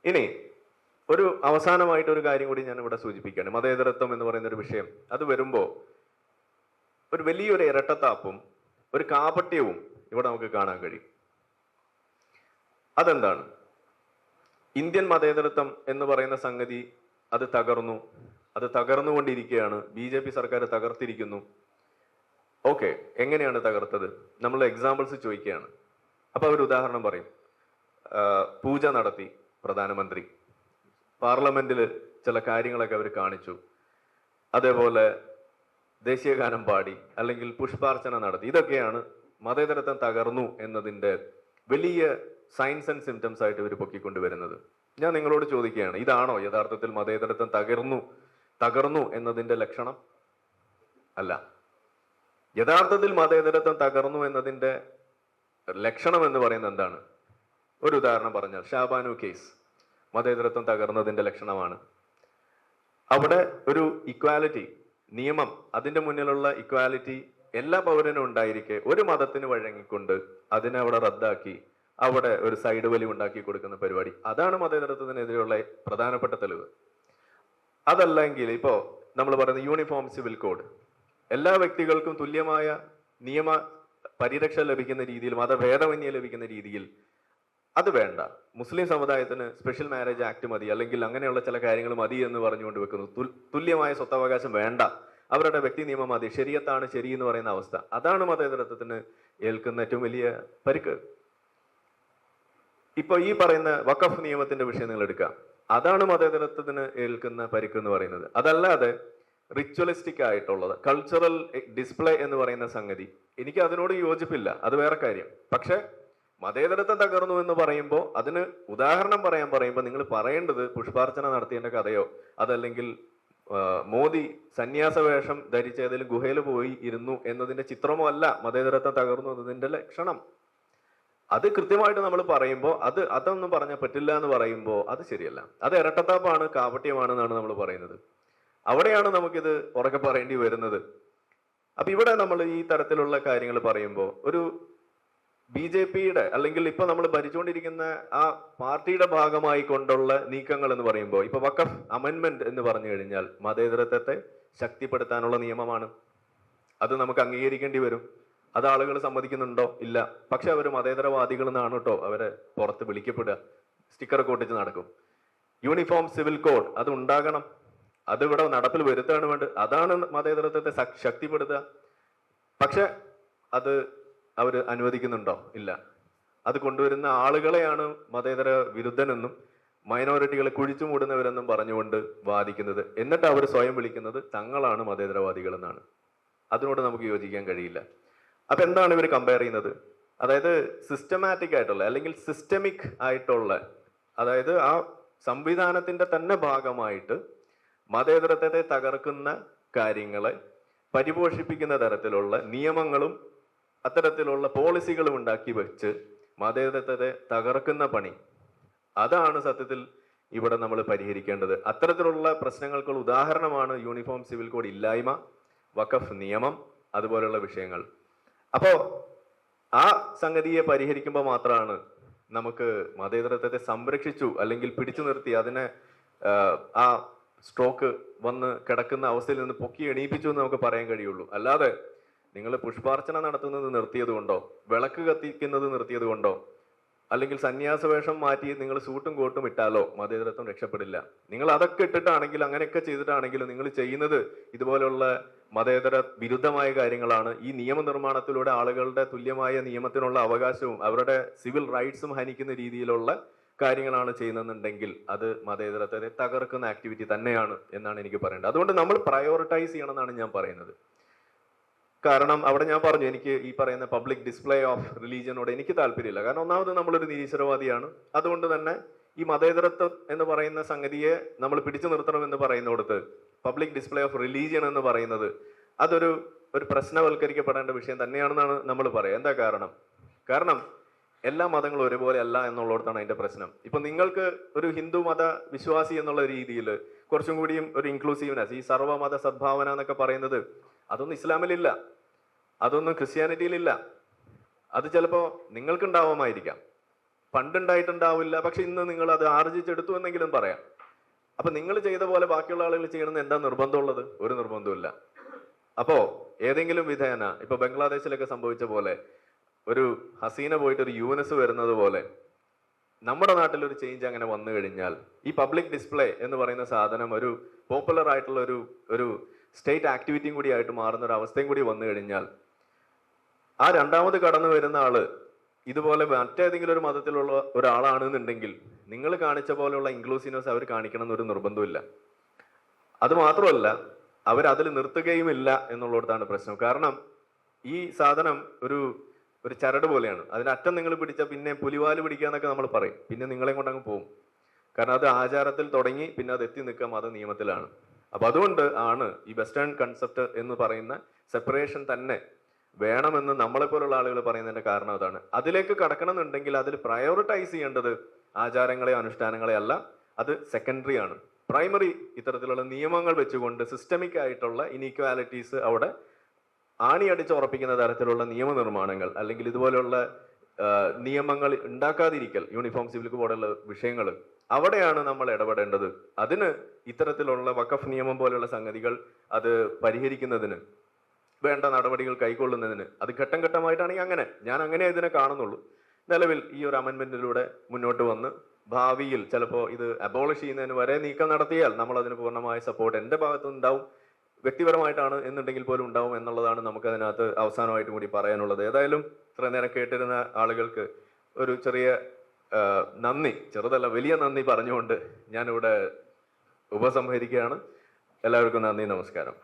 ഇനി ഒരു അവസാനമായിട്ട് ഒരു കാര്യം കൂടി ഞാൻ ഇവിടെ സൂചിപ്പിക്കുകയാണ്. മതേതരത്വം എന്ന് പറയുന്ന ഒരു വിഷയം അത് വരുമ്പോൾ ഒരു വലിയൊരു ഇരട്ടത്താപ്പും ഒരു കാപട്യവും ഇവിടെ നമുക്ക് കാണാൻ കഴിയും. അതെന്താണ്? ഇന്ത്യൻ മതേതരത്വം എന്ന് പറയുന്ന സംഗതി അത് തകർന്നുകൊണ്ടിരിക്കുകയാണ്. BJP സർക്കാർ തകർത്തിരിക്കുന്നു. ഓക്കെ, എങ്ങനെയാണ് തകർത്തത്? നമ്മൾ എക്സാമ്പിൾസ് ചോദിക്കുകയാണ്. അപ്പൊ അവർ ഉദാഹരണം പറയും. പൂജ നടത്തി പ്രധാനമന്ത്രി, പാർലമെന്റിൽ ചില കാര്യങ്ങളൊക്കെ അവർ കാണിച്ചു, അതേപോലെ ദേശീയഗാനം പാടി, അല്ലെങ്കിൽ പുഷ്പാർച്ചന നടത്തി. ഇതൊക്കെയാണ് മതേതരത്വം തകർന്നു എന്നതിൻ്റെ വലിയ സയൻസ് ആൻഡ് സിംറ്റംസ് ആയിട്ട് ഇവർ പൊക്കിക്കൊണ്ടുവരുന്നത്. ഞാൻ നിങ്ങളോട് ചോദിക്കുകയാണ്, ഇതാണോ യഥാർത്ഥത്തിൽ മതേതരത്വം തകർന്നു എന്നതിൻ്റെ ലക്ഷണം? അല്ല. യഥാർത്ഥത്തിൽ മതേതരത്വം തകർന്നു എന്നതിൻ്റെ ലക്ഷണം എന്ന് പറയുന്നത് എന്താണ്? ഒരു ഉദാഹരണം പറഞ്ഞാൽ ഷാബാനു കേസ് മതേതരത്വം തകർന്നതിൻ്റെ ലക്ഷണമാണ്. അവിടെ ഒരു ഇക്വാലിറ്റി നിയമം, അതിൻ്റെ മുന്നിലുള്ള ഇക്വാലിറ്റി എല്ലാ പൗരനും ഉണ്ടായിരിക്കെ ഒരു മതത്തിന് വഴങ്ങിക്കൊണ്ട് അതിനെ അവിടെ റദ്ദാക്കി അവിടെ ഒരു സൈഡ് വലി ഉണ്ടാക്കി കൊടുക്കുന്ന പരിപാടി, അതാണ് മതേതരത്വത്തിനെതിരെയുള്ള പ്രധാനപ്പെട്ട തെളിവ്. അതല്ലെങ്കിൽ ഇപ്പോ നമ്മൾ പറയുന്ന യൂണിഫോം സിവിൽ കോഡ്, എല്ലാ വ്യക്തികൾക്കും തുല്യമായ നിയമ പരിരക്ഷ ലഭിക്കുന്ന രീതിയിൽ, മതഭേദമന്യേ ലഭിക്കുന്ന രീതിയിൽ അത് വേണ്ട, മുസ്ലിം സമുദായത്തിന് സ്പെഷ്യൽ മാരേജ് ആക്ട് മതി, അല്ലെങ്കിൽ അങ്ങനെയുള്ള ചില കാര്യങ്ങൾ മതി എന്ന് പറഞ്ഞുകൊണ്ട് വെക്കുന്നു. തുല്യമായ സ്വത്തവകാശം വേണ്ട, അവരുടെ വ്യക്തി നിയമം മതി, ശരിയത്താണ് ശരി എന്ന് പറയുന്ന അവസ്ഥ. അതാണ് മതേതരത്വത്തിന് ഏൽക്കുന്ന ഏറ്റവും വലിയ പരിക്ക്. ഇപ്പൊ ഈ പറയുന്ന വഖഫ് നിയമത്തിന്റെ വിഷയം നിങ്ങൾ എടുക്കാം, അതാണ് മതേതരത്വത്തിന് ഏൽക്കുന്ന പരിക്ക് എന്ന് പറയുന്നത്. അതല്ലാതെ റിച്വലിസ്റ്റിക് ആയിട്ടുള്ളത് കൾച്ചറൽ ഡിസ്പ്ലേ എന്ന് പറയുന്ന സംഗതി, എനിക്ക് അതിനോട് യോജിപ്പില്ല, അത് വേറെ കാര്യം. പക്ഷെ മതേതരത്വം തകർന്നു എന്ന് പറയുമ്പോൾ അതിന് ഉദാഹരണം പറയുമ്പോൾ നിങ്ങൾ പറയേണ്ടത് പുഷ്പാർച്ചന നടത്തിയതിന്റെ കഥയോ അതല്ലെങ്കിൽ മോദി സന്യാസ വേഷം ധരിച്ച ഏതെങ്കിലും ഗുഹയിൽ പോയി ഇരുന്നു എന്നതിന്റെ ചിത്രമോ അല്ല മതേതരത്വം തകർന്നു എന്നതിന്റെ ലക്ഷണം. അത് കൃത്യമായിട്ട് നമ്മൾ പറയുമ്പോൾ അതൊന്നും പറഞ്ഞാൽ പറ്റില്ല എന്ന് പറയുമ്പോൾ അത് ശരിയല്ല. അത് ഇരട്ടത്താപ്പാണ്, കാപട്യമാണെന്നാണ് നമ്മൾ പറയുന്നത്. അവിടെയാണ് നമുക്കിത് ഉറക്കെ പറയേണ്ടി വരുന്നത്. അപ്പൊ ഇവിടെ നമ്മൾ ഈ തരത്തിലുള്ള കാര്യങ്ങൾ പറയുമ്പോൾ ഒരു BJPയുടെ അല്ലെങ്കിൽ ഇപ്പൊ നമ്മൾ ഭരിച്ചുകൊണ്ടിരിക്കുന്ന ആ പാർട്ടിയുടെ ഭാഗമായി കൊണ്ടുള്ള നീക്കങ്ങൾ എന്ന് പറയുമ്പോൾ, ഇപ്പൊ വഖഫ് അമെൻമെന്റ് എന്ന് പറഞ്ഞു കഴിഞ്ഞാൽ മതേതരത്വത്തെ ശക്തിപ്പെടുത്താനുള്ള നിയമമാണ്. അത് നമുക്ക് അംഗീകരിക്കേണ്ടി വരും. അത് ആളുകൾ സമ്മതിക്കുന്നുണ്ടോ? ഇല്ല. പക്ഷെ അവർ മതേതരവാദികൾ എന്നാണ് കേട്ടോ അവരെ പുറത്ത് വിളിക്കപ്പെടുക, സ്റ്റിക്കറൊക്കെ ഒട്ടിച്ച് നടക്കും. യൂണിഫോം സിവിൽ കോഡ് അത് ഉണ്ടാകണം, അത് ഇവിടെ നടപ്പിൽ വരുത്താണ് വേണ്ടത്. അതാണ് മതേതരത്വത്തെ ശക്തിപ്പെടുത്തുക. പക്ഷെ അത് അവർ അനുവദിക്കുന്നുണ്ടോ? ഇല്ല. അത് കൊണ്ടുവരുന്ന ആളുകളെയാണ് മതേതര വിരുദ്ധനെന്നും മൈനോറിറ്റികളെ കുഴിച്ചു മൂടുന്നവരെന്നും പറഞ്ഞുകൊണ്ട് വാദിക്കുന്നത്. എന്നിട്ട് അവർ സ്വയം വിളിക്കുന്നത് തങ്ങളാണ് മതേതരവാദികൾ എന്നാണ്. അതിനോട് നമുക്ക് യോജിക്കാൻ കഴിയില്ല. അപ്പൊ എന്താണ് ഇവർ കമ്പയർ ചെയ്യുന്നത്? അതായത് സിസ്റ്റമാറ്റിക് ആയിട്ടുള്ള അല്ലെങ്കിൽ സിസ്റ്റമിക് ആയിട്ടുള്ള, അതായത് ആ സംവിധാനത്തിന്റെ തന്നെ ഭാഗമായിട്ട് മതേതരത്വത്തെ തകർക്കുന്ന കാര്യങ്ങളെ പരിപോഷിപ്പിക്കുന്ന തരത്തിലുള്ള നിയമങ്ങളും അത്തരത്തിലുള്ള പോളിസികളും ഉണ്ടാക്കി വെച്ച് മതേതരത്വത്തെ തകർക്കുന്ന പണി, അതാണ് സത്യത്തിൽ ഇവിടെ നമ്മൾ പരിഹരിക്കേണ്ടത്. അത്തരത്തിലുള്ള പ്രശ്നങ്ങൾക്കുള്ള ഉദാഹരണമാണ് യൂണിഫോം സിവിൽ കോഡ് ഇല്ലായ്മ, വഖഫ് നിയമം, അതുപോലെയുള്ള വിഷയങ്ങൾ. അപ്പോ ആ സംഗതിയെ പരിഹരിക്കുമ്പോൾ മാത്രമാണ് നമുക്ക് മതേതരത്വത്തെ സംരക്ഷിച്ചു അല്ലെങ്കിൽ പിടിച്ചു നിർത്തി അതിനെ ആ സ്ട്രോക്ക് വന്ന് കിടക്കുന്ന അവസ്ഥയിൽ നിന്ന് പൊക്കി എണീപ്പിച്ചു എന്ന് നമുക്ക് പറയാൻ കഴിയുള്ളൂ. അല്ലാതെ നിങ്ങൾ പുഷ്പാർച്ചന നടത്തുന്നത് നിർത്തിയത് കൊണ്ടോ, വിളക്ക് കത്തിക്കുന്നത് നിർത്തിയത് കൊണ്ടോ, അല്ലെങ്കിൽ സന്യാസ വേഷം മാറ്റി നിങ്ങൾ സൂട്ടും കോട്ടും ഇട്ടാലോ മതേതരത്വം രക്ഷപ്പെടില്ല. നിങ്ങൾ അതൊക്കെ ഇട്ടിട്ടാണെങ്കിൽ, അങ്ങനെയൊക്കെ ചെയ്തിട്ടാണെങ്കിൽ നിങ്ങൾ ചെയ്യുന്നത് ഇതുപോലുള്ള മതേതര വിരുദ്ധമായ കാര്യങ്ങളാണ്. ഈ നിയമനിർമ്മാണത്തിലൂടെ ആളുകളുടെ തുല്യമായ നിയമത്തിനുള്ള അവകാശവും അവരുടെ സിവിൽ റൈറ്റ്സും ഹനിക്കുന്ന രീതിയിലുള്ള കാര്യങ്ങളാണ് ചെയ്യുന്നതെന്നുണ്ടെങ്കിൽ അത് മതേതരത്വത്തെ തകർക്കുന്ന ആക്ടിവിറ്റി തന്നെയാണ് എന്നാണ് എനിക്ക് പറയേണ്ടത്. അതുകൊണ്ട് നമ്മൾ പ്രയോറിറ്റൈസ് ചെയ്യണമെന്നാണ് ഞാൻ പറയുന്നത്. കാരണം അവിടെ ഞാൻ പറഞ്ഞു, എനിക്ക് ഈ പറയുന്ന പബ്ലിക് ഡിസ്പ്ലേ ഓഫ് റിലീജിയനോട് എനിക്ക് താല്പര്യമില്ല. കാരണം ഒന്നാമത് നമ്മളൊരു നിരീശ്വരവാദിയാണ്. അതുകൊണ്ട് തന്നെ ഈ മതേതരത്വം എന്ന് പറയുന്ന സംഗതിയെ നമ്മൾ പിടിച്ചു നിർത്തണം എന്ന് പറയുന്നിടത്ത് പബ്ലിക് ഡിസ്പ്ലേ ഓഫ് റിലീജിയൻ എന്ന് പറയുന്നത് അതൊരു പ്രശ്നവൽക്കരിക്കപ്പെടേണ്ട വിഷയം തന്നെയാണെന്നാണ് നമ്മൾ പറയുക. എന്താ കാരണം എല്ലാ മതങ്ങളും ഒരുപോലെ അല്ല എന്നുള്ളിടത്താണ് അതിന്റെ പ്രശ്നം. ഇപ്പൊ നിങ്ങൾക്ക് ഒരു ഹിന്ദു മത വിശ്വാസി എന്നുള്ള രീതിയിൽ കുറച്ചും കൂടിയും ഒരു ഇൻക്ലൂസീവ്നെസ്, ഈ സർവ്വമത സദ്ഭാവന എന്നൊക്കെ പറയുന്നത് അതൊന്നും ഇസ്ലാമിലില്ല, അതൊന്നും ക്രിസ്ത്യാനിറ്റിയിലില്ല. അത് ചിലപ്പോൾ നിങ്ങൾക്കുണ്ടാവുമായിരിക്കാം, പണ്ടുണ്ടായിട്ടുണ്ടാവില്ല, പക്ഷെ ഇന്ന് നിങ്ങൾ അത് ആർജിച്ചെടുത്തു എന്നെങ്കിലും പറയാം. അപ്പൊ നിങ്ങൾ ചെയ്ത പോലെ ബാക്കിയുള്ള ആളുകൾ ചെയ്യണമെന്ന് എന്താ നിർബന്ധമുള്ളത്? ഒരു നിർബന്ധമില്ല. അപ്പോ ഏതെങ്കിലും വിധേന ഇപ്പൊ ബംഗ്ലാദേശിലൊക്കെ സംഭവിച്ച പോലെ ഒരു ഹസീന പോയിട്ട് ഒരു യൂനസ് വരുന്നത് പോലെ നമ്മുടെ നാട്ടിൽ ഒരു ചേഞ്ച് അങ്ങനെ വന്നു കഴിഞ്ഞാൽ ഈ പബ്ലിക് ഡിസ്പ്ലേ എന്ന് പറയുന്ന സാധനം ഒരു പോപ്പുലർ ആയിട്ടുള്ള ഒരു സ്റ്റേറ്റ് ആക്ടിവിറ്റിയും കൂടി ആയിട്ട് മാറുന്ന ഒരു അവസ്ഥയും കൂടി വന്നു കഴിഞ്ഞാൽ ആ രണ്ടാമത് കടന്നു വരുന്ന ആള് ഇതുപോലെ മറ്റേതെങ്കിലും ഒരു മതത്തിലുള്ള ഒരാളാണെന്നുണ്ടെങ്കിൽ നിങ്ങൾ കാണിച്ച പോലെയുള്ള ഇൻക്ലൂസീവ്നെസ് അവർ കാണിക്കണം എന്നൊരു നിർബന്ധമില്ല. അത് മാത്രമല്ല, അവർ അതിൽ നിർത്തുകയുമില്ല എന്നുള്ളിടത്താണ് പ്രശ്നം. കാരണം ഈ സാധനം ഒരു ചരട് പോലെയാണ്. അതിന്റെ അറ്റം നിങ്ങൾ പിടിച്ചാൽ പിന്നെ പുലിവാല് പിടിക്കുക എന്നൊക്കെ നമ്മൾ പറയും. പിന്നെ നിങ്ങളെ കൊണ്ട് അങ്ങ് പോകും. കാരണം അത് ആചാരത്തിൽ തുടങ്ങി പിന്നെ അത് എത്തി നിൽക്കുക മത നിയമത്തിലാണ്. അപ്പൊ അതുകൊണ്ട് ആണ് ഈ വെസ്റ്റേൺ കൺസെപ്റ്റ് എന്ന് പറയുന്ന സെപ്പറേഷൻ തന്നെ വേണമെന്ന് നമ്മളെ പോലുള്ള ആളുകൾ പറയുന്നതിന്റെ കാരണം അതാണ്. അതിലേക്ക് കടക്കണം എന്നുണ്ടെങ്കിൽ അതിൽ പ്രയോറിറ്റൈസ് ചെയ്യേണ്ടത് ആചാരങ്ങളെ അനുഷ്ഠാനങ്ങളെ അല്ല, അത് സെക്കൻഡറി ആണ്. പ്രൈമറി ഇത്തരത്തിലുള്ള നിയമങ്ങൾ വെച്ചുകൊണ്ട് സിസ്റ്റമിക് ആയിട്ടുള്ള ഇനീക്വാലിറ്റീസ് അവിടെ ആണിയടിച്ച് ഉറപ്പിക്കുന്ന തരത്തിലുള്ള നിയമനിർമ്മാണങ്ങൾ അല്ലെങ്കിൽ ഇതുപോലെയുള്ള നിയമങ്ങൾ ഉണ്ടാക്കാതിരിക്കൽ, യൂണിഫോം സിവിൽ കോഡുള്ള വിഷയങ്ങൾ, അവിടെയാണ് നമ്മൾ ഇടപെടേണ്ടത്. അതിന് ഇത്തരത്തിലുള്ള വഖഫ് നിയമം പോലെയുള്ള സംഗതികൾ അത് പരിഹരിക്കുന്നതിന് വേണ്ട നടപടികൾ കൈക്കൊള്ളുന്നതിന് അത് ഘട്ടം ഘട്ടമായിട്ടാണെങ്കിൽ ഞാൻ അങ്ങനെ ഇതിനെ കാണുന്നുള്ളൂ. നിലവിൽ ഈ ഒരു അമെൻമെന്റിലൂടെ മുന്നോട്ട് വന്ന് ഭാവിയിൽ ചിലപ്പോൾ ഇത് അബോളിഷ് ചെയ്യുന്നതിന് വരെ നീക്കം നടത്തിയാൽ നമ്മൾ അതിന് പൂർണ്ണമായ സപ്പോർട്ട് എൻ്റെ ഭാഗത്തുനിന്നുണ്ടാവും. വ്യക്തിപരമായിട്ടാണ് എന്നുണ്ടെങ്കിൽ പോലും ഉണ്ടാവും എന്നുള്ളതാണ് നമുക്കതിനകത്ത് അവസാനമായിട്ടും കൂടി പറയാനുള്ളത്. ഏതായാലും ഇത്ര നേരം കേട്ടിരുന്ന ആളുകൾക്ക് ഒരു ചെറിയ നന്ദി, ചെറുതല്ല വലിയ നന്ദി പറഞ്ഞുകൊണ്ട് ഞാനിവിടെ ഉപസംഹരിക്കുകയാണ്. എല്ലാവർക്കും നന്ദി, നമസ്കാരം.